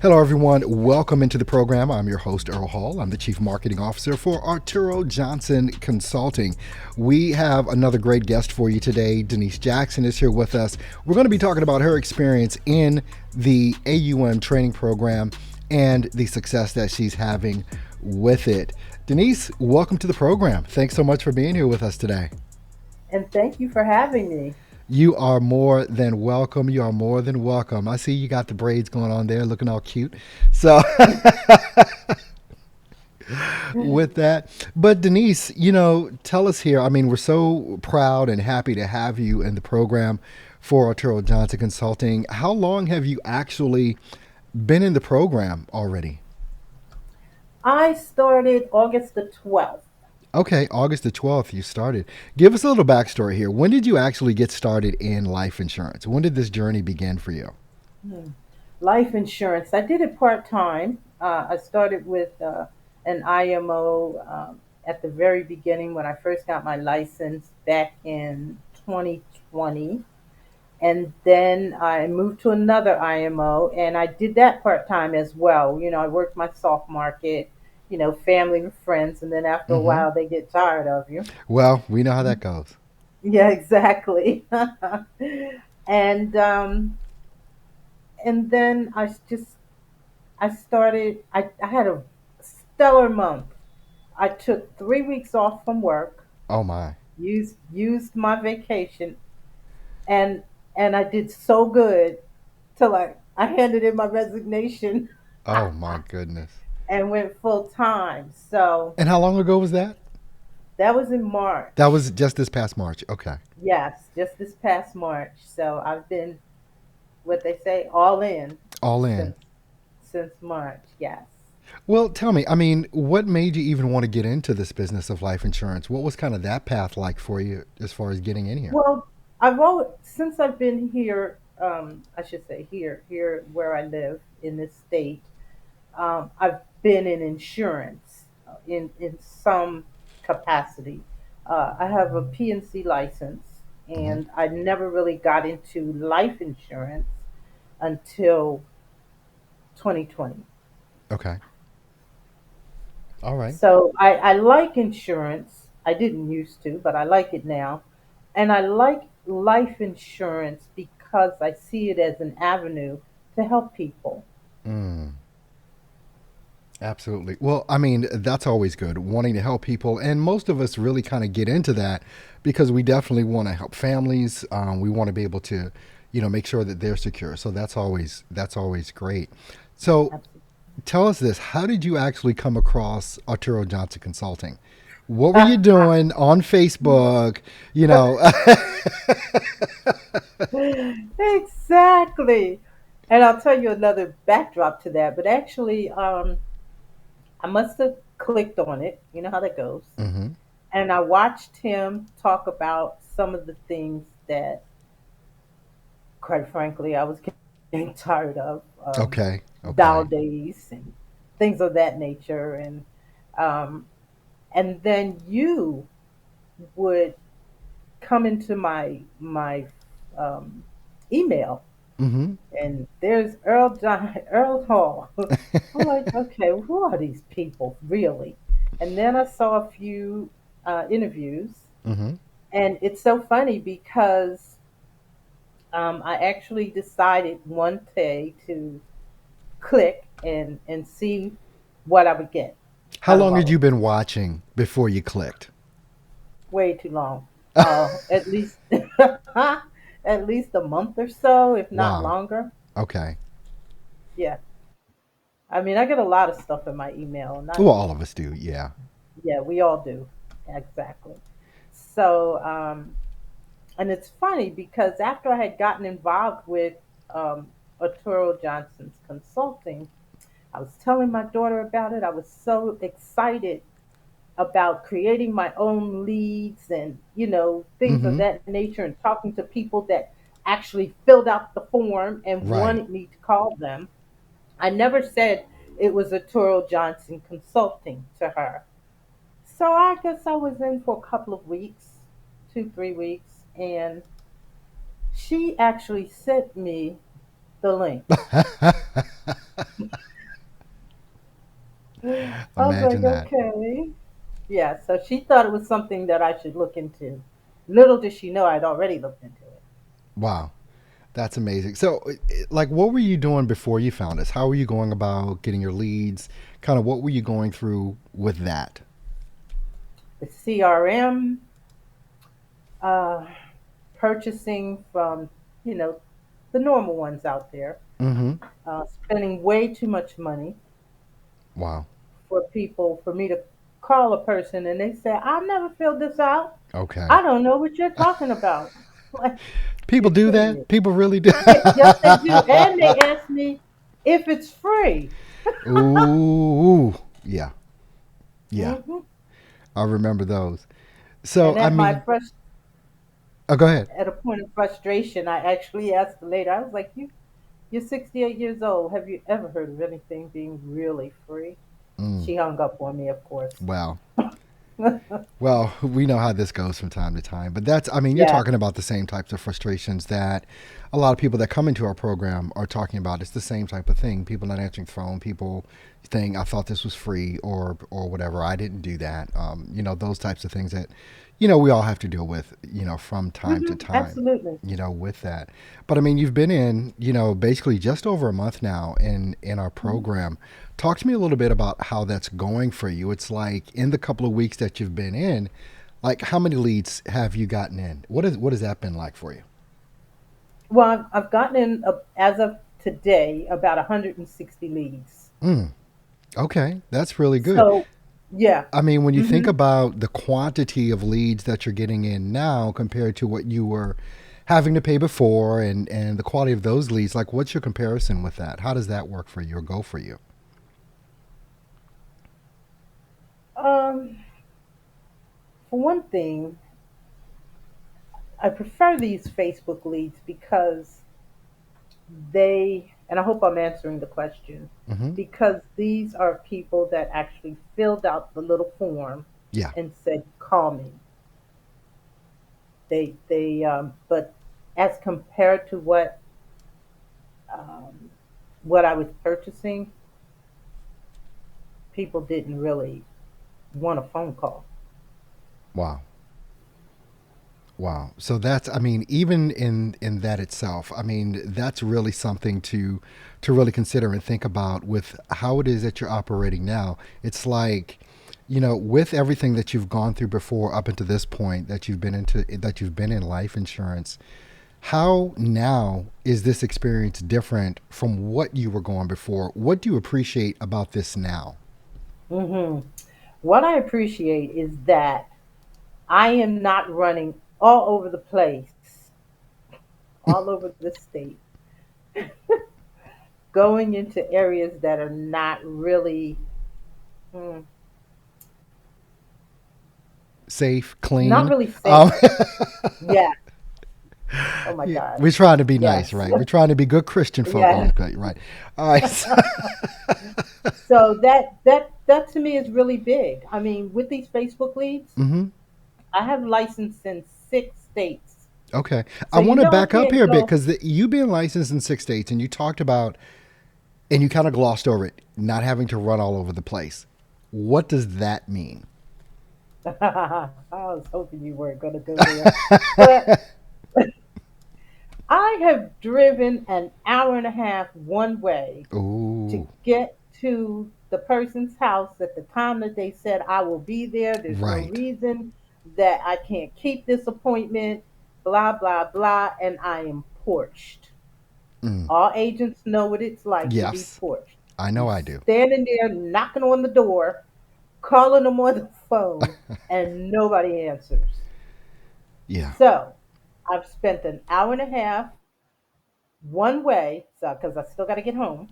Hello, everyone. Welcome into the program. I'm your host, Earl Hall. I'm the Chief Marketing Officer for Arturo Johnson Consulting. We have another great guest for you today. Denise Jackson is here with us. We're going to be talking about her experience in the AUM training program and the success that she's having with it. Denise, welcome to the program. Thanks so much for being here with us today. And thank you for having me. You are more than welcome. You are more than welcome. I see you got the braids going on there, looking all cute. So, with that, but Denise, tell us here. I mean, we're so proud and happy to have you in the program for Arturo Johnson Consulting. How long have you actually been in the program already? I started August the 12th. Okay, August the 12th, you started. Give us a little backstory here. When did you actually get started in life insurance? When did this journey begin for you? Hmm. Life insurance. I did it part time. I started with an IMO at the very beginning when I first got my license back in 2020. And then I moved to another IMO and I did that part time as well. I worked my soft market, family and friends. And then after a Mm-hmm. while, they get tired of you. Well, we know how that goes. Yeah, exactly. and and then I started. I had a stellar month. I took 3 weeks off from work, Oh my. used my vacation, and I did so good till I handed in my resignation Oh my goodness. and went full time. So And how long ago was that? that was in That was March. just this past March. Okay. Yes, just this past March. So I've been what they say all in All in. since March. Yes. Well, tell me, I mean, what made you even want to get into this business of life insurance? What was kind of that path like for you as far as getting in here? Well, I've always since I've been here. I should say here where I live in this state. I've been in insurance in some capacity. I have a PNC license, Hmm. and I never really got into life insurance until 2020. Okay. All right. So I like insurance. I didn't used to, but I like it now. And I like life insurance because I see it as an avenue to help people. Mm, absolutely. Well, I mean, that's always good, wanting to help people. And most of us really kind of get into that because we definitely want to help families. We want to be able to, make sure that they're secure. So that's always great. So tell us this: how did you actually come across Arturo Johnson Consulting? What were you doing on Facebook? You know, Exactly. And I'll tell you another backdrop to that. But actually, I must have clicked on it. You know how that goes. hmm. And I watched him talk about some of the things that, quite frankly, I was getting tired of Okay, dial okay, days and things of that nature. Um, and then you would come into my um, email hmm. and there's Earl Hall. I'm like, okay, who are these people really? And then I saw a few interviews, Hmm. and it's so funny because I actually decided one day to click and see what I would get How out of long had all you of it. been watching before you clicked? Way too long. At least at least a month or so, if not Wow. longer. Okay. Yeah. I mean, I get a lot of stuff in my email. Not Well, all of us do. Yeah. Yeah, we all do. Exactly. So, and it's funny because after I had gotten involved with Arturo Johnson's consulting, I was telling my daughter about it. I was so excited about creating my own leads and, things of Hmm. that nature and talking to people that actually filled out the form and Right. wanted me to call them. I never said it was Arturo Johnson Consulting to her. So I guess I was in for a couple of weeks, 2, 3 weeks, and she actually sent me the link. Yeah, so she thought it was something that I should look into. Little did she know I'd already looked into it. Wow. That's amazing. So, like, what were you doing before you found us? How were you going about getting your leads? Kind of what were you going through with that? The CRM, uh, purchasing from, you know, the normal ones out there, Mm-hmm. spending way too much money Wow. for people, for me to call a person and they say, I've never filled this out. Okay. I don't know what you're talking about. Like, People you're do kidding that. me. People really do. Yeah, yes, they do. And they ask me if it's free. Ooh. Yeah. Yeah. Hmm. I remember those. So, And I mean, oh, go ahead. at a point of frustration, I actually asked the lady, I was like, you're 68 years old. Have you ever heard of anything being really free? Mm, She hung up on me, of course. well, Well, we know how this goes from time to time, but that's, I mean, you're Yeah. talking about the same types of frustrations that a lot of people that come into our program are talking about. It's the same type of thing. People not answering the phone, people saying, I thought this was free or whatever. I didn't do that. Those types of things that, we all have to deal with, from time to time, Absolutely. with that. But I mean, you've been in, basically just over a month now in our Mhm. program. Talk to me a little bit about how that's going for you. It's like in the couple of weeks that you've been in, like how many leads have you gotten in? What has that been like for you? Well, I've gotten in, as of today, about 160 leads. Mm, okay, that's really good. So, yeah. I mean, when you think Hmm. about the quantity of leads that you're getting in now compared to what you were having to pay before and the quality of those leads, like what's your comparison with that? How does that work for you or go for you? Um, for one thing, I prefer these Facebook leads because and I hope I'm answering the question, Hmm. because these are people that actually filled out the little form Yeah. and said, call me. But as compared to um, what I was purchasing, people didn't really want a phone call. Wow. Wow. So that's, I mean, even in that itself, I mean, that's really something to really consider and think about with how it is that you're operating now. It's like, with everything that you've gone through before up until this point that you've been in life insurance, how now is this experience different from what you were going before? What do you appreciate about this now? Hmm. What I appreciate is that I am not running all over the place, all over the state, going into areas that are not really, mm, Safe, not clean. really safe. Um, Yeah. Oh my Yeah, God. we're trying to be nice, Yes. right? We're trying to be good Christian folk on Yes. the right. All right. So, So that to me is really big. I mean, with these Facebook leads, hmm. I have license in 6 states. Okay. I So want to I back up can't here a bit go. because you being licensed in 6 states and you talked about, and you kind of glossed over it, not having to run all over the place. What does that mean? I was hoping you weren't going to go there, but I have driven an hour and a half one way to Ooh, get to the person's house at the time that they said I will be there. There's no right. reason that I can't keep this appointment, blah, blah, blah. And I am porched. Mm. All agents know what it's like to be Yes, porched. I You know I do. standing there knocking on the door, calling them on the phone, and nobody answers. Yeah, So I've spent an hour and a half one way, so because I still got to get home.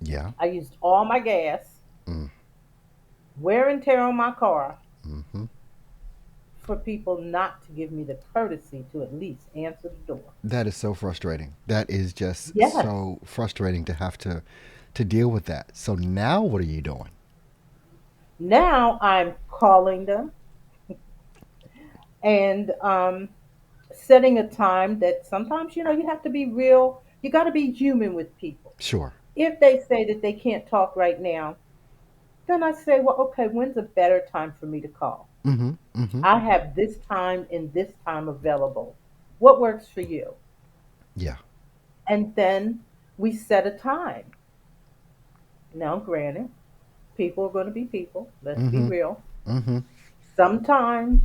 yeah. I used all my gas, Mm, wear and tear on my car, hmm. for people not to give me the courtesy to at least answer the door. That is so frustrating. That is just Yes. so frustrating to have to deal with that. So now what are you doing? Now I'm calling them and setting a time that sometimes, you have to be real. You got to be human with people. Sure. If they say that they can't talk right now, Then I say, well, okay, when's a better time for me to call? Mm-hmm. Mm-hmm. I have this time and this time available. What works for you? Yeah. And then we set a time. Now, granted, people are going to be people. Let's be Mm-hmm. real. Mm-hmm. Sometimes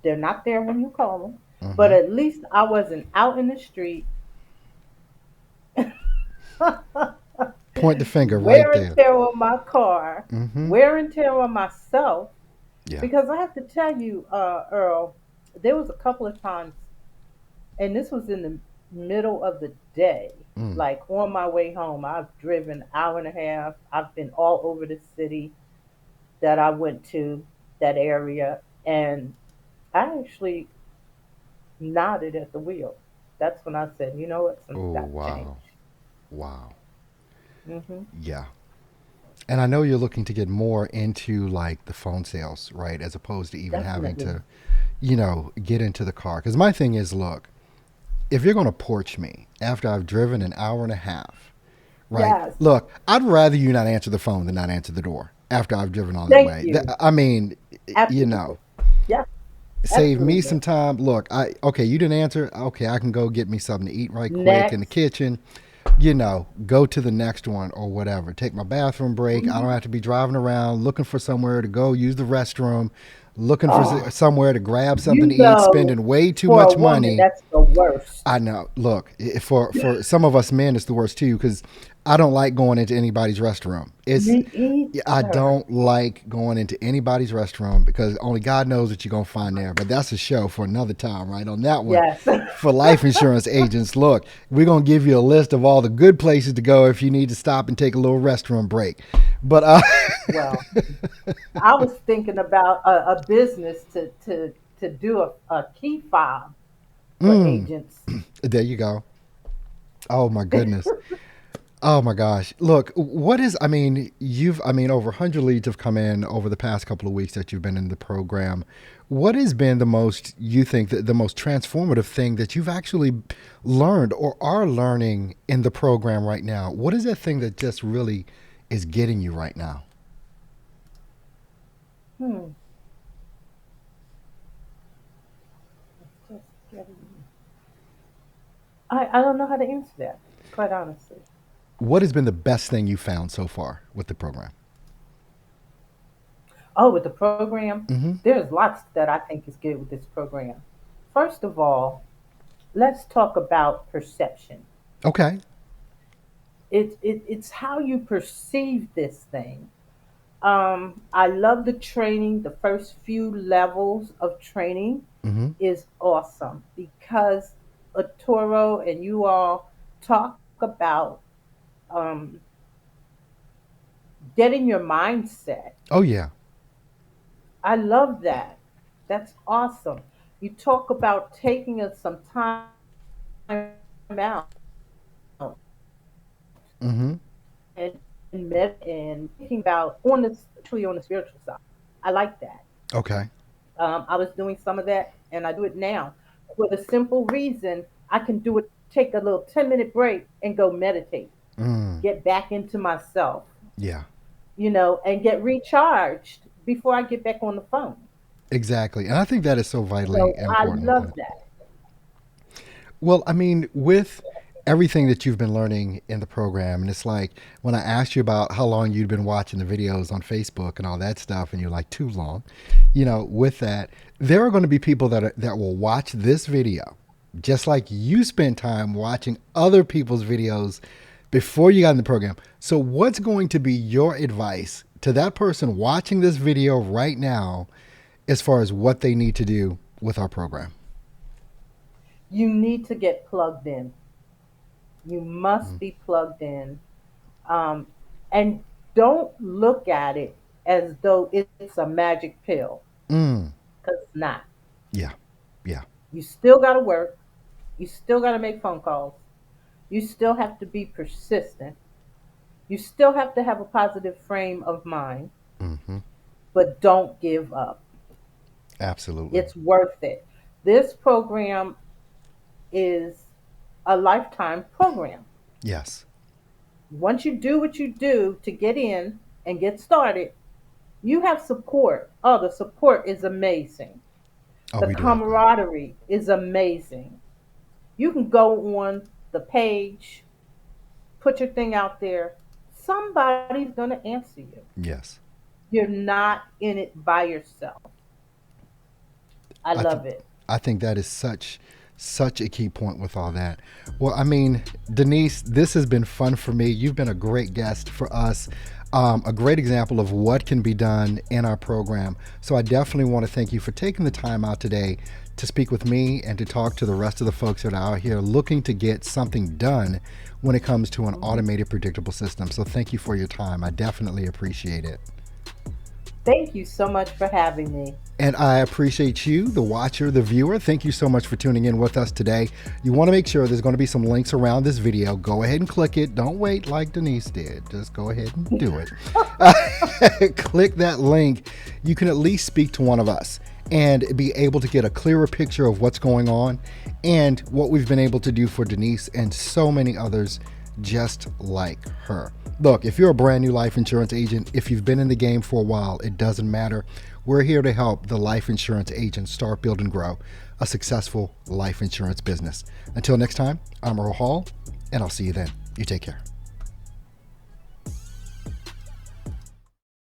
they're not there when you call them, but Mm-hmm. at least I wasn't out in the street Point the finger right wear and there. tear on my car, Mm-hmm. wear and tear on myself. Yeah. Because I have to tell you, Earl, there was a couple of times, and this was in the middle of the day, Mm. like on my way home. I've driven an hour and a half. I've been all over the city that I went to, that area, and I actually nodded at the wheel. That's when I said, you know what, something's Oh got to change. wow. Wow. Hmm. Yeah. And I know you're looking to get more into like the phone sales, right? As opposed to even having Definitely. to, get into the car. Because my thing is, look, if you're going to porch me after I've driven an hour and a half, right? Yes. Look, I'd rather you not answer the phone than not answer the door after I've driven all that Thank way. you. I mean, you Absolutely. know, Yeah, save me absolutely. some time. Look, okay, you didn't answer. Okay, I can go get me something to eat right quick in the Next. kitchen. Go to the next one or whatever. Take my bathroom break. I don't Mhm. have to be driving around looking for somewhere to go use the restroom, looking for Oh, somewhere to grab something you to eat, know, spending way too for a much woman, money. that's the worst. I know. Look, for some of us men, it's the worst too because I don't like going into anybody's restroom. Me I either. don't like going into anybody's restroom because only God knows what you're gonna find there. But that's a show for another time, right? On that one, Yes. for life insurance agents, look, we're gonna give you a list of all the good places to go if you need to stop and take a little restroom break. But Well, I was thinking about a business to do a key fob for mm, agents. there you go. Oh my goodness. Oh my gosh. Look, what is, over 100 leads have come in over the past couple of weeks that you've been in the program. What has been the most, you think, the most transformative thing that you've actually learned or are learning in the program right now? What is that thing that just really is getting you right now? Hmm. Just getting- I don't know how to answer that, quite honestly. What has been the best thing you found so far with the program? Oh, with the program, Mm-hmm. there's lots that I think is good with this program. First of all, let's talk about perception. Okay. It's how you perceive this thing. I love the training. The first few levels of training Mm-hmm. is awesome because Toro and you all talk about um, getting your mindset. Oh, yeah. I love that. That's awesome. You talk about taking us some time out Mm-hmm. and and thinking about on the especially on the spiritual side. I like that. Okay. I was doing some of that, and I do it now for the simple reason I can do it. Take a little 10-minute break and go meditate, Mm. get back into myself, Yeah. and get recharged before I get back on the phone. Exactly. And I think that is so vitally So I important. love that. Well, with everything that you've been learning in the program, and it's like when I asked you about how long you'd been watching the videos on Facebook and all that stuff, and you're like, too long. With that, there are going to be people that will watch this video, just like you spend time watching other people's videos before you got in the program. So, what's going to be your advice to that person watching this video right now as far as what they need to do with our program? You need to get plugged in. You must Mm. be plugged in. Um, and don't look at it as though it's a magic pill, Mm. because it's not. Yeah. Yeah. You still got to work. You still got to make phone calls. You still have to be persistent. You still have to have a positive frame of mind, Hmm. but don't give up. Absolutely. It's worth it. This program is a lifetime program. Yes. Once you do what you do to get in and get started, you have support. Oh, the support is amazing. Oh, The we do have that. camaraderie is amazing. You can go on the page, put your thing out there. Somebody's going to answer you. Yes. You're not in it by yourself. I I think love it. I think that is such a key point with all that. Well, I mean, Denise, this has been fun for me. You've been a great guest for us, a great example of what can be done in our program. So I definitely want to thank you for taking the time out today to speak with me and to talk to the rest of the folks that are out here looking to get something done when it comes to an Mhm. automated, predictable system. So thank you for your time. I definitely appreciate it. Thank you so much for having me. And I appreciate you, the watcher, the viewer. Thank you so much for tuning in with us today. You want to make sure there's going to be some links around this video. Go ahead and click it. Don't wait like Denise did. Just go ahead and do it. Click that link. You can at least speak to one of us and be able to get a clearer picture of what's going on and what we've been able to do for Denise and so many others just like her. Look, if you're a brand new life insurance agent, if you've been in the game for a while, it doesn't matter. We're here to help the life insurance agent start, build, and grow a successful life insurance business. Until next time, I'm Earl Hall, and I'll see you then. You take care.